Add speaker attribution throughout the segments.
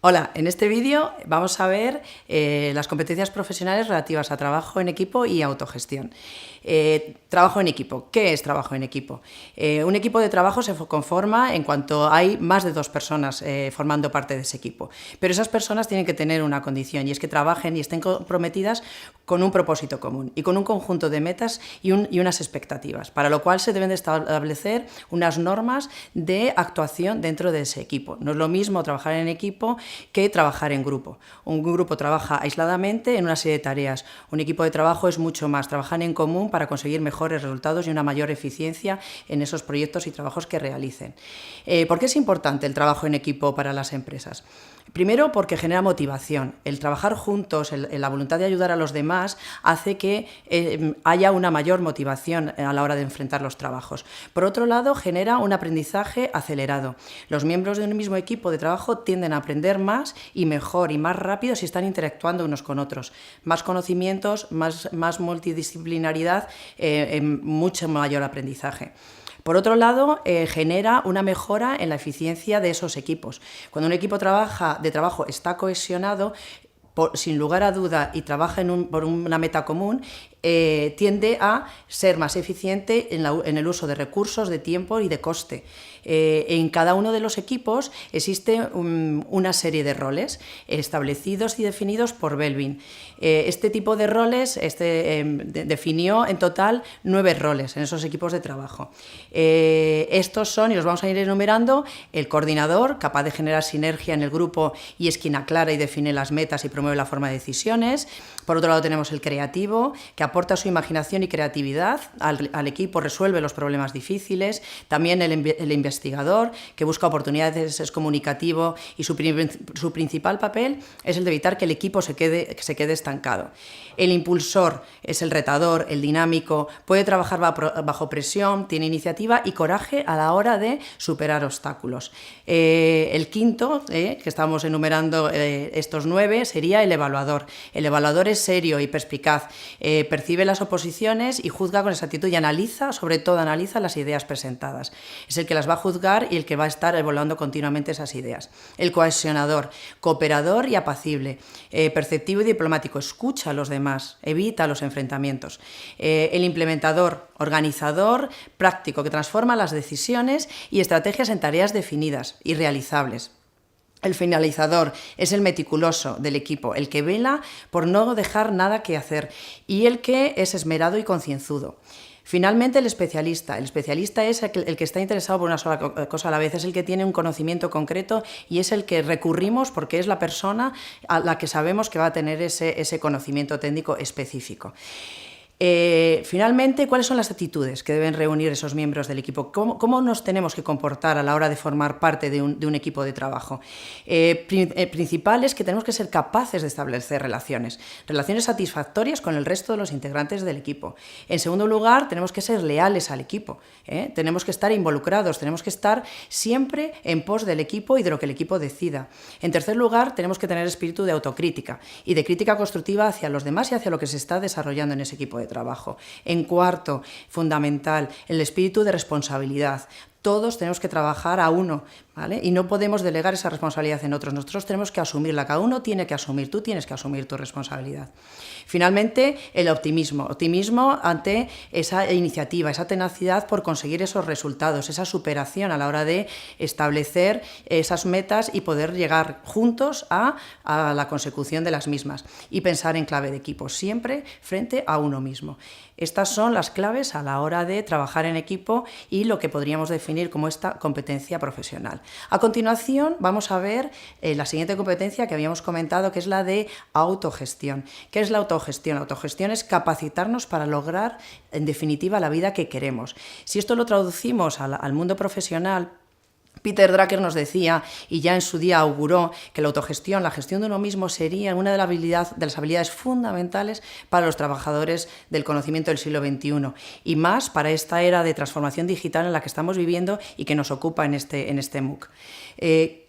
Speaker 1: Hola, en este vídeo vamos a ver las competencias profesionales relativas a trabajo en equipo y autogestión. Trabajo en equipo. ¿Qué es trabajo en equipo? Un equipo de trabajo se conforma en cuanto hay más de dos personas formando parte de ese equipo. Pero esas personas tienen que tener una condición y es que trabajen y estén comprometidas con un propósito común y con un conjunto de metas y unas expectativas, para lo cual se deben de establecer unas normas de actuación dentro de ese equipo. No es lo mismo trabajar en equipo que trabajar en grupo. Un grupo trabaja aisladamente en una serie de tareas. Un equipo de trabajo es mucho más, trabajan en común para conseguir mejores resultados y una mayor eficiencia en esos proyectos y trabajos que realicen. ¿Por qué es importante el trabajo en equipo para las empresas? Primero, porque genera motivación. El trabajar juntos, la voluntad de ayudar a los demás, hace que haya una mayor motivación a la hora de enfrentar los trabajos. Por otro lado, genera un aprendizaje acelerado. Los miembros de un mismo equipo de trabajo tienden a aprender más y mejor y más rápido si están interactuando unos con otros. Más conocimientos, más multidisciplinaridad, mucho mayor aprendizaje. Por otro lado, genera una mejora en la eficiencia de esos equipos. Cuando un equipo de trabajo está cohesionado, sin lugar a duda, y trabaja por una meta común, tiende a ser más eficiente en el uso de recursos, de tiempo y de coste. En cada uno de los equipos existe una serie de roles establecidos y definidos por Belbin. Este tipo de roles definió en total 9 roles en esos equipos de trabajo. Estos son, y los vamos a ir enumerando, el coordinador, capaz de generar sinergia en el grupo y es quien aclara y define las metas y promueve la forma de decisiones. Por otro lado tenemos el creativo, que aporta su imaginación y creatividad al equipo, resuelve los problemas difíciles. También el investigador, que busca oportunidades, es comunicativo y su principal papel es el de evitar que el equipo se quede estancado. El impulsor es el retador, el dinámico, puede trabajar bajo presión, tiene iniciativa y coraje a la hora de superar obstáculos. El quinto, que estamos enumerando estos 9, sería el evaluador. El evaluador es serio y perspicaz, percibe las oposiciones y juzga con exactitud y analiza, sobre todo analiza las ideas presentadas. Es el que las va a juzgar y el que va a estar evaluando continuamente esas ideas. El cohesionador, cooperador y apacible, perceptivo y diplomático, escucha a los demás, evita los enfrentamientos. El implementador, organizador, práctico, que transforma las decisiones y estrategias en tareas definidas y realizables. El finalizador es el meticuloso del equipo, el que vela por no dejar nada que hacer y el que es esmerado y concienzudo. Finalmente, el especialista. El especialista es el que está interesado por una sola cosa a la vez, es el que tiene un conocimiento concreto y es el que recurrimos porque es la persona a la que sabemos que va a tener ese conocimiento técnico específico. Finalmente, ¿cuáles son las actitudes que deben reunir esos miembros del equipo? ¿Cómo nos tenemos que comportar a la hora de formar parte de un equipo de trabajo? Principal es que tenemos que ser capaces de establecer relaciones satisfactorias con el resto de los integrantes del equipo. En segundo lugar, tenemos que ser leales al equipo, tenemos que estar involucrados, tenemos que estar siempre en pos del equipo y de lo que el equipo decida. En tercer lugar, tenemos que tener espíritu de autocrítica y de crítica constructiva hacia los demás y hacia lo que se está desarrollando en ese equipo de trabajo. En cuarto, fundamental, el espíritu de responsabilidad. Todos tenemos que trabajar a uno, ¿vale? Y no podemos delegar esa responsabilidad en otros. Nosotros tenemos que asumirla. Cada uno tiene que asumir. Tú tienes que asumir tu responsabilidad. Finalmente, el optimismo. Optimismo ante esa iniciativa, esa tenacidad por conseguir esos resultados, esa superación a la hora de establecer esas metas y poder llegar juntos a la consecución de las mismas. Y pensar en clave de equipo, siempre frente a uno mismo. Estas son las claves a la hora de trabajar en equipo y lo que podríamos definir como esta competencia profesional. A continuación vamos a ver la siguiente competencia que habíamos comentado, que es la de autogestión. ¿Qué es la autogestión? La autogestión es capacitarnos para lograr, en definitiva, la vida que queremos. Si esto lo traducimos al mundo profesional, Peter Drucker nos decía, y ya en su día auguró, que la autogestión, la gestión de uno mismo, sería una de las habilidades fundamentales para los trabajadores del conocimiento del siglo XXI, y más para esta era de transformación digital en la que estamos viviendo y que nos ocupa en este MOOC.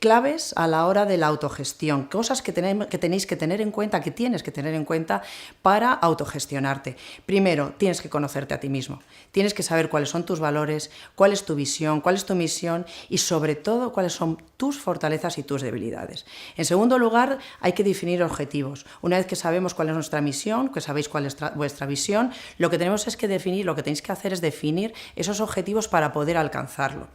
Speaker 1: Claves a la hora de la autogestión, cosas que tenéis que tener en cuenta, que tienes que tener en cuenta para autogestionarte. Primero, tienes que conocerte a ti mismo, tienes que saber cuáles son tus valores, cuál es tu visión, cuál es tu misión y sobre sobre todo cuáles son tus fortalezas y tus debilidades. En segundo lugar, hay que definir objetivos. Una vez que sabemos cuál es nuestra misión, que sabéis cuál es vuestra visión, lo que tenemos es que definir, lo que tenéis que hacer es definir esos objetivos para poder alcanzarlo.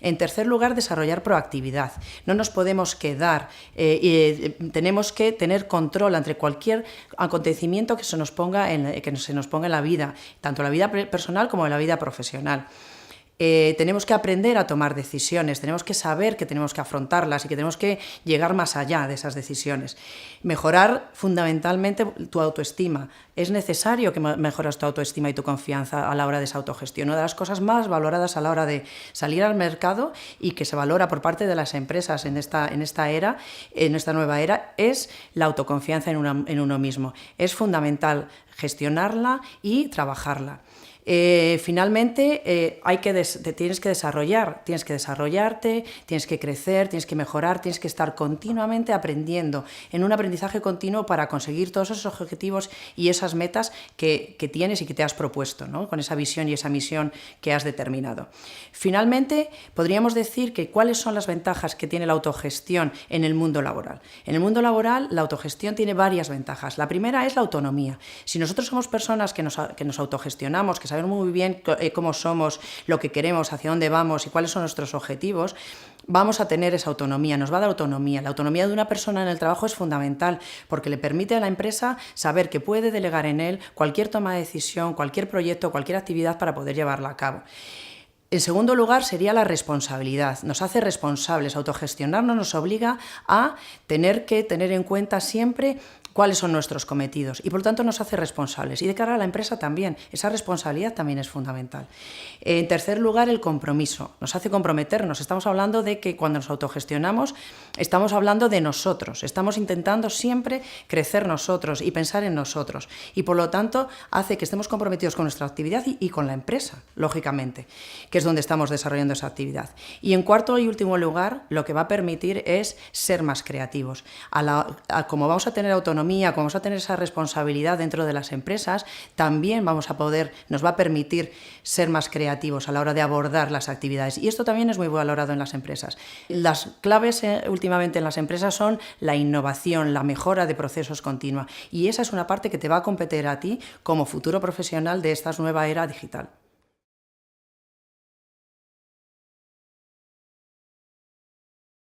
Speaker 1: En tercer lugar, desarrollar proactividad. No nos podemos quedar, tenemos que tener control ante cualquier acontecimiento que se nos ponga en la vida, tanto en la vida personal como en la vida profesional. Tenemos que aprender a tomar decisiones, tenemos que saber que tenemos que afrontarlas y que tenemos que llegar más allá de esas decisiones. Mejorar fundamentalmente tu autoestima. Es necesario que mejores tu autoestima y tu confianza a la hora de esa autogestión. Una de las cosas más valoradas a la hora de salir al mercado y que se valora por parte de las empresas en esta nueva era, es la autoconfianza en uno mismo. Es fundamental gestionarla y trabajarla. Finalmente, tienes que desarrollarte, tienes que crecer, tienes que mejorar, tienes que estar continuamente aprendiendo, en un aprendizaje continuo para conseguir todos esos objetivos y esas metas que tienes y que te has propuesto, ¿no? Con esa visión y esa misión que has determinado. Finalmente, podríamos decir que cuáles son las ventajas que tiene la autogestión en el mundo laboral. En el mundo laboral, la autogestión tiene varias ventajas. La primera es la autonomía. Si nosotros somos personas que nos autogestionamos, que sabemos muy bien cómo somos, lo que queremos, hacia dónde vamos y cuáles son nuestros objetivos, vamos a tener esa autonomía, nos va a dar autonomía. La autonomía de una persona en el trabajo es fundamental porque le permite a la empresa saber que puede delegar en él cualquier toma de decisión, cualquier proyecto, cualquier actividad para poder llevarla a cabo. En segundo lugar, sería la responsabilidad. Nos hace responsables. Autogestionarnos nos obliga a tener que tener en cuenta siempre cuáles son nuestros cometidos y por lo tanto nos hace responsables. Y de cara a la empresa también, esa responsabilidad también es fundamental. En tercer lugar, el compromiso. Nos hace comprometernos. Estamos hablando de que cuando nos autogestionamos estamos hablando de nosotros. Estamos intentando siempre crecer nosotros y pensar en nosotros. Y por lo tanto hace que estemos comprometidos con nuestra actividad y con la empresa, lógicamente, que es donde estamos desarrollando esa actividad. Y en cuarto y último lugar, lo que va a permitir es ser más creativos. Como vamos a tener autonomía, como vamos a tener esa responsabilidad dentro de las empresas, también nos va a permitir ser más creativos a la hora de abordar las actividades. Y esto también es muy valorado en las empresas. Las claves últimamente en las empresas son la innovación, la mejora de procesos continua. Y esa es una parte que te va a competir a ti como futuro profesional de esta nueva era digital.